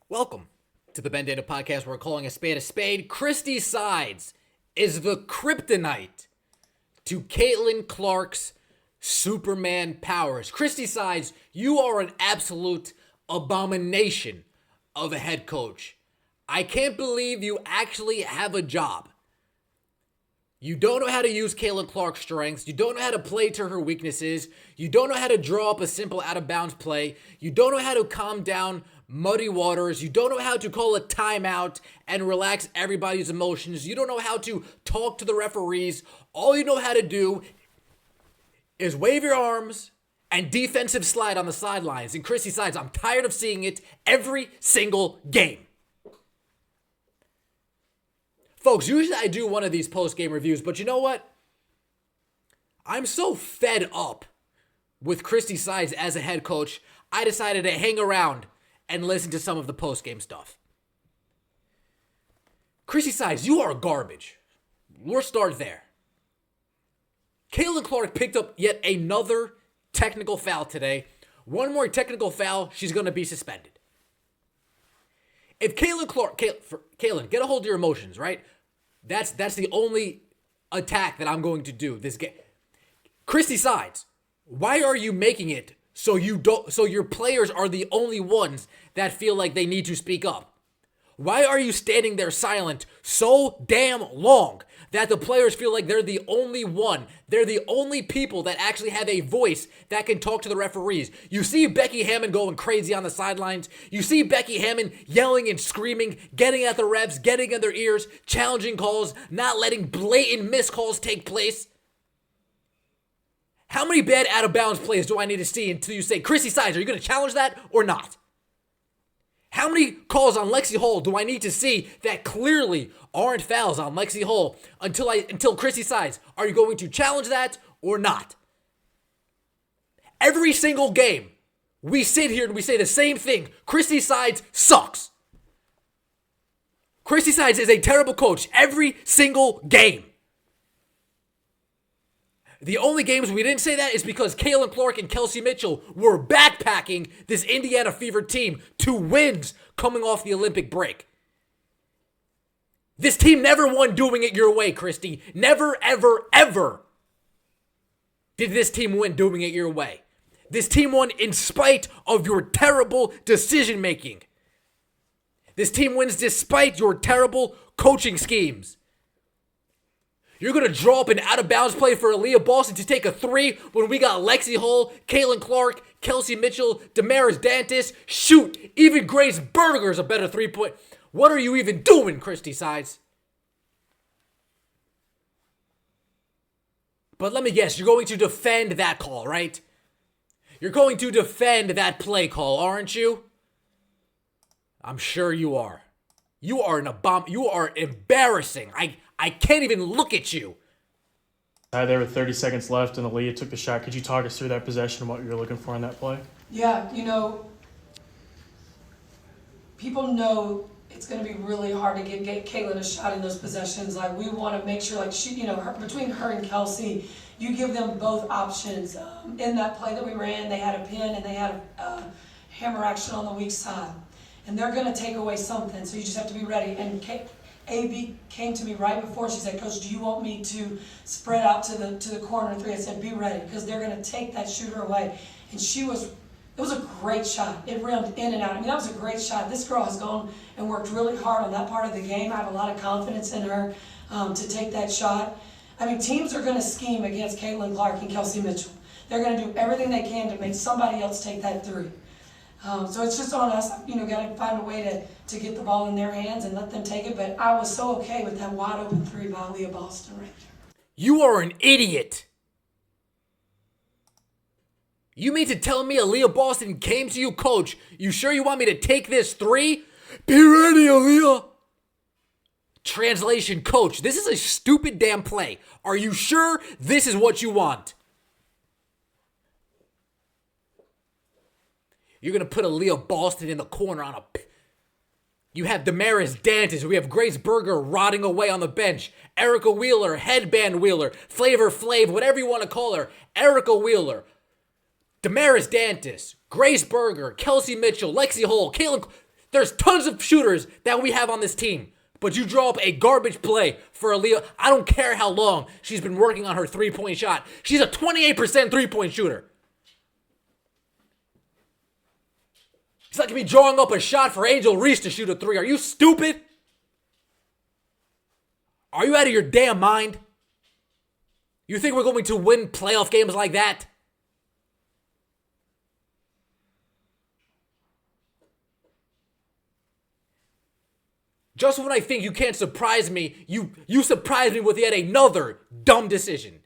Welcome to the Bandana Podcast. We're calling a spade a spade. Christie Sides is the kryptonite to Caitlin Clark's Superman powers. Christie Sides, you are an absolute abomination of a head coach. I can't believe you actually have a job. You don't know how to use Caitlin Clark's strengths. You don't know how to play to her weaknesses. You don't know how to draw up a simple out-of-bounds play. You don't know how to calm down muddy waters. You don't know how to call a timeout and relax everybody's emotions. You don't know how to talk to the referees. All you know how to do is wave your arms and defensive slide on the sidelines. And Christie Sides, I'm tired of seeing it every single game. Folks, usually I do one of these post-game reviews, but you know what? I'm so fed up with Christie Sides as a head coach, I decided to hang around and listen to some of the post-game stuff. Christie Sides, you are garbage. We'll start there. Caitlin Clark picked up yet another technical foul today. One more technical foul, she's going to be suspended. If Caitlin Clark, Caitlin, get a hold of your emotions, right? That's the only attack that I'm going to do this game. Christie Sides, why are you making it so your players are the only ones that feel like they need to speak up? Why are you standing there silent so damn long that the players feel like they're the only one? They're the only people that actually have a voice that can talk to the referees. You see Becky Hammon going crazy on the sidelines. You see Becky Hammon yelling and screaming, getting at the refs, getting in their ears, challenging calls, not letting blatant missed calls take place. How many bad out-of-bounds plays do I need to see until you say, Christie Sides, are you going to challenge that or not? How many calls on Lexi Hall do I need to see that clearly aren't fouls on Lexi Hall until Christie Sides? Are you going to challenge that or not? Every single game, we sit here and we say the same thing. Christie Sides sucks. Christie Sides is a terrible coach every single game. The only games we didn't say that is because Caitlin Clark and Kelsey Mitchell were backpacking this Indiana Fever team to wins coming off the Olympic break. This team never won doing it your way, Christie. Never, ever, ever did this team win doing it your way. This team won in spite of your terrible decision making. This team wins despite your terrible coaching schemes. You're going to draw up an out-of-bounds play for Aaliyah Boston to take a three when we got Lexi Hall, Caitlin Clark, Kelsey Mitchell, Damaris Dantis. Shoot, even Grace Berger's a better three-point. What are you even doing, Christie Sides? But let me guess, you're going to defend that call, right? You're going to defend that play call, aren't you? I'm sure you are. You are you are embarrassing. I can't even look at you. There were 30 seconds left and Aaliyah took the shot. Could you talk us through that possession and what you were looking for in that play? Yeah, people know it's going to be really hard to get Caitlin a shot in those possessions. Like, we want to make sure, like, between her and Kelsey, you give them both options. In that play that we ran, they had a pin and they had a hammer action on the weak side. And they're going to take away something, so you just have to be ready. And AB came to me right before. She said, Coach, do you want me to spread out to the corner three? I said, be ready, because they're going to take that shooter away. And it was a great shot. It rimmed in and out. I mean, that was a great shot. This girl has gone and worked really hard on that part of the game. I have a lot of confidence in her to take that shot. I mean, teams are going to scheme against Caitlin Clark and Kelsey Mitchell. They're going to do everything they can to make somebody else take that three. So it's just on us, got to find a way to get the ball in their hands and let them take it. But I was so okay with that wide open three by Aaliyah Boston right there. You are an idiot. You mean to tell me Aaliyah Boston came to you, Coach? You sure you want me to take this three? Be ready, Aaliyah. Translation, Coach, this is a stupid damn play. Are you sure this is what you want? You're going to put Aaliyah Boston in the corner on a... You have Damaris Dantis. We have Grace Berger rotting away on the bench. Erica Wheeler, Headband Wheeler, Flavor Flav, whatever you want to call her. Erica Wheeler, Damaris Dantis, Grace Berger, Kelsey Mitchell, Lexi Hall, Caitlin... There's tons of shooters that we have on this team. But you draw up a garbage play for Aaliyah. I don't care how long she's been working on her three-point shot. She's a 28% three-point shooter. It's like me drawing up a shot for Angel Reese to shoot a three. Are you stupid? Are you out of your damn mind? You think we're going to win playoff games like that? Just when I think you can't surprise me, you surprise me with yet another dumb decision.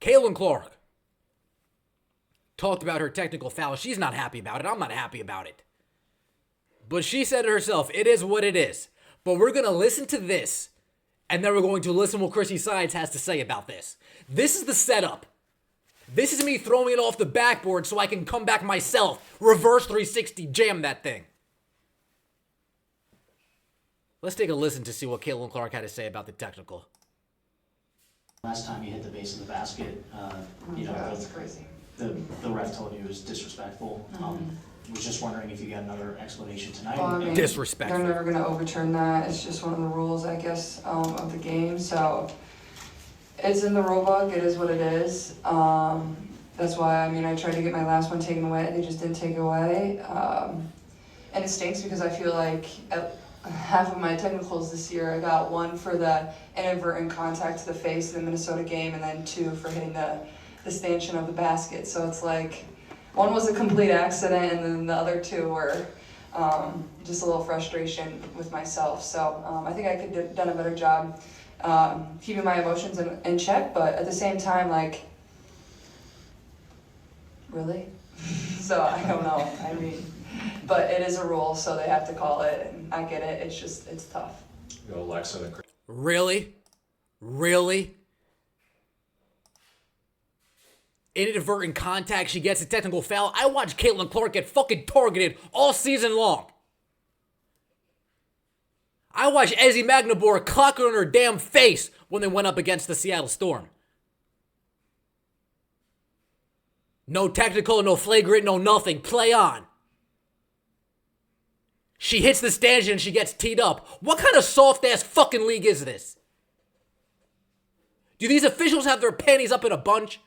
Caitlin Clark talked about her technical foul. She's not happy about it. I'm not happy about it. But she said it herself. It is what it is. But we're going to listen to this, and then we're going to listen what Christie Sides has to say about this. This is the setup. This is me throwing it off the backboard so I can come back myself. Reverse 360 jam that thing. Let's take a listen to see what Caitlin Clark had to say about the technical. Last time you hit the base of the basket, That's crazy. the ref told you it was disrespectful. Was just wondering if you got another explanation tonight. Well, I mean, Disrespectful. They're never going to overturn that. It's just one of the rules, I guess, of the game. So it's in the rule book. It is what it is. That's why, I tried to get my last one taken away. They just didn't take it away. And it stinks because I feel like at half of my technicals this year, I got one for the inadvertent contact to the face in the Minnesota game, and then 2 for hitting the stanchion of the basket. So it's like, one was a complete accident, and then the other 2 were just a little frustration with myself. So I think I could have done a better job keeping my emotions in check, but at the same time, like, really? So I don't know. But it is a rule, so they have to call it, and I get it. It's tough. Really? Really? Inadvertent contact, she gets a technical foul. I watched Caitlin Clark get fucking targeted all season long. I watched Ezzy Magnabor clock her in her damn face when they went up against the Seattle Storm. No technical, no flagrant, no nothing. Play on. She hits the stanchion and she gets teed up. What kind of soft-ass fucking league is this? Do these officials have their panties up in a bunch?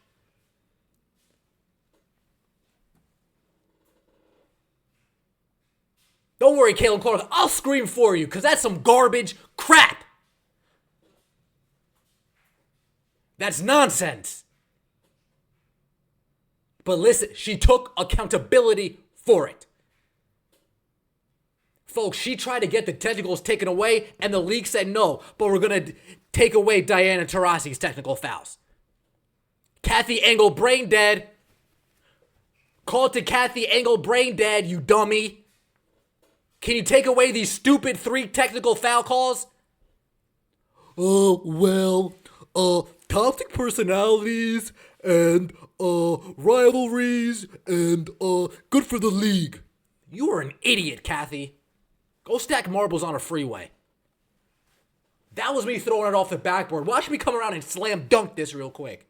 Don't worry, Caitlin Clark. I'll scream for you, because that's some garbage crap. That's nonsense. But listen, she took accountability for it. Folks, she tried to get the technicals taken away, and the league said no, but we're going to take away Diana Taurasi's technical fouls. Kathy Engel, brain dead. Call to Kathy Engel, brain dead, you dummy. Can you take away these stupid 3 technical foul calls? Toxic personalities and rivalries and good for the league. You are an idiot, Kathy. Go stack marbles on a freeway. That was me throwing it off the backboard. Watch me come around and slam dunk this real quick.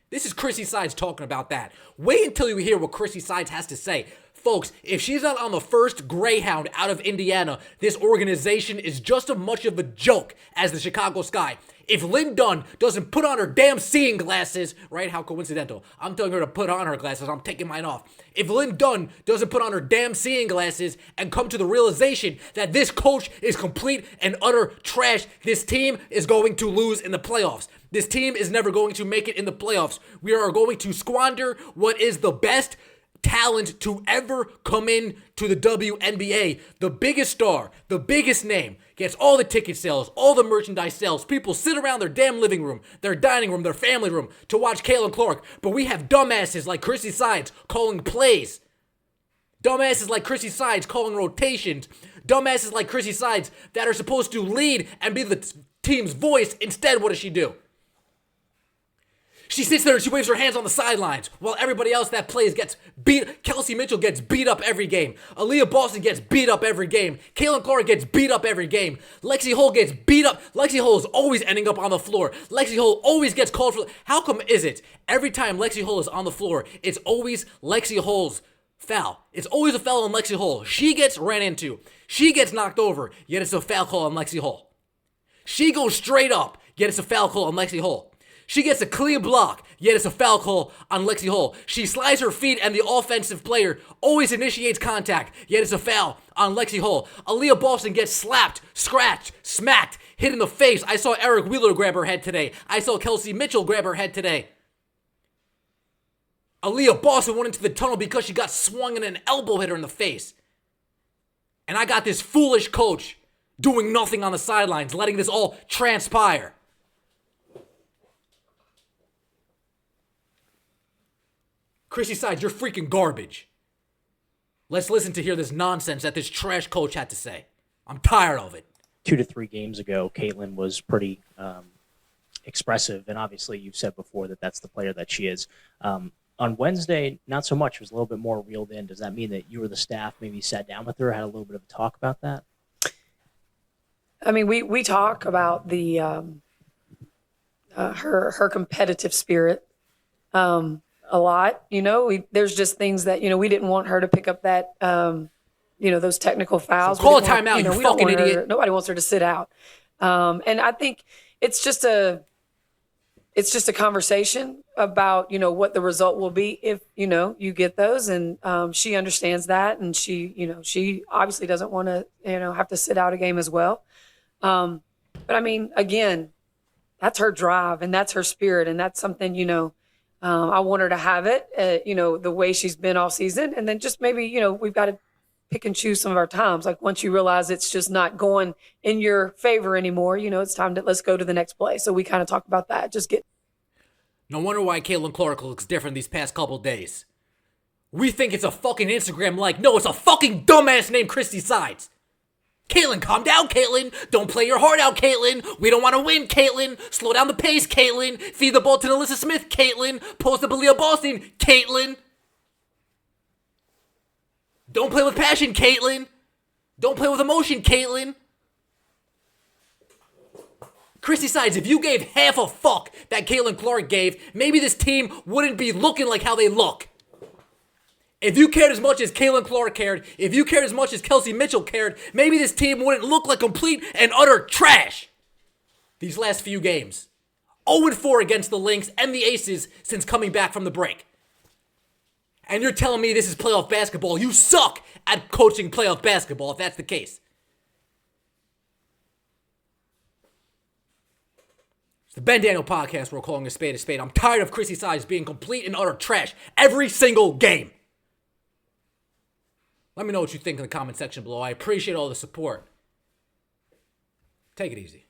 This is Christie Sides talking about that. Wait until you hear what Christie Sides has to say. Folks, if she's not on the first Greyhound out of Indiana, this organization is just as much of a joke as the Chicago Sky. If Lynn Dunn doesn't put on her damn seeing glasses, right? How coincidental. I'm telling her to put on her glasses. I'm taking mine off. If Lynn Dunn doesn't put on her damn seeing glasses and come to the realization that this coach is complete and utter trash, this team is going to lose in the playoffs. This team is never going to make it in the playoffs. We are going to squander what is the best talent to ever come in to the WNBA. The biggest star, the biggest name, gets all the ticket sales, all the merchandise sales. People sit around their damn living room, their dining room, their family room to watch Caitlin Clark. But we have dumbasses like Christie Sides calling plays. Dumbasses like Christie Sides calling rotations. Dumbasses like Christie Sides that are supposed to lead and be the team's voice. Instead, what does she do? She sits there and she waves her hands on the sidelines while everybody else that plays gets beat. Kelsey Mitchell gets beat up every game. Aaliyah Boston gets beat up every game. Caitlin Clark gets beat up every game. Lexi Hull gets beat up. Lexi Hull is always ending up on the floor. Lexi Hull always gets called for. How come is it every time Lexi Hull is on the floor, it's always Lexi Hull's foul? It's always a foul on Lexi Hull. She gets ran into. She gets knocked over, yet it's a foul call on Lexi Hull. She goes straight up, yet it's a foul call on Lexi Hull. She gets a clean block, yet it's a foul call on Lexi Hull. She slides her feet and the offensive player always initiates contact, yet it's a foul on Lexi Hull. Aaliyah Boston gets slapped, scratched, smacked, hit in the face. I saw Eric Wheeler grab her head today. I saw Kelsey Mitchell grab her head today. Aaliyah Boston went into the tunnel because she got swung and an elbow hit her in the face. And I got this foolish coach doing nothing on the sidelines, letting this all transpire. Christie Sides, you're freaking garbage. Let's listen to hear this nonsense that this trash coach had to say. I'm tired of it. 2 to 3 games ago, Caitlin was pretty expressive, and obviously you've said before that that's the player that she is. On Wednesday, not so much. It was a little bit more reeled in. Does that mean that you or the staff maybe sat down with her, had a little bit of a talk about that? I mean, we talk about the her competitive spirit a lot. You know, there's just things that, you know, we didn't want her to pick up that you know, those technical fouls. So call a timeout, you fucking idiot. Nobody wants her to sit out. And I think it's just a conversation about, you know, what the result will be if, you know, you get those. And she understands that. And she, you know, she obviously doesn't want to, you know, have to sit out a game as well. But I mean, again, that's her drive and that's her spirit. And that's something, you know, I want her to have it, you know, the way she's been all season. And then just maybe, you know, we've got to pick and choose some of our times. Like once you realize it's just not going in your favor anymore, you know, it's time to let's go to the next play. So we kind of talk about that. Just get. No wonder why Caitlin Clark looks different these past couple days. We think it's a fucking Instagram like. No, it's a fucking dumbass named Christie Sides. Caitlin, calm down, Caitlin. Don't play your heart out, Caitlin. We don't want to win, Caitlin. Slow down the pace, Caitlin. Feed the ball to Alyssa Smith, Caitlin. Post up Aaliyah Boston, Caitlin. Don't play with passion, Caitlin. Don't play with emotion, Caitlin. Christie Sides, if you gave half a fuck that Caitlin Clark gave, maybe this team wouldn't be looking like how they look. If you cared as much as Caitlin Clark cared, if you cared as much as Kelsey Mitchell cared, maybe this team wouldn't look like complete and utter trash these last few games. 0-4 against the Lynx and the Aces since coming back from the break. And you're telling me this is playoff basketball. You suck at coaching playoff basketball if that's the case. It's the Ben Daniel podcast. We're calling a spade a spade. I'm tired of Christie Sides being complete and utter trash every single game. Let me know what you think in the comment section below. I appreciate all the support. Take it easy.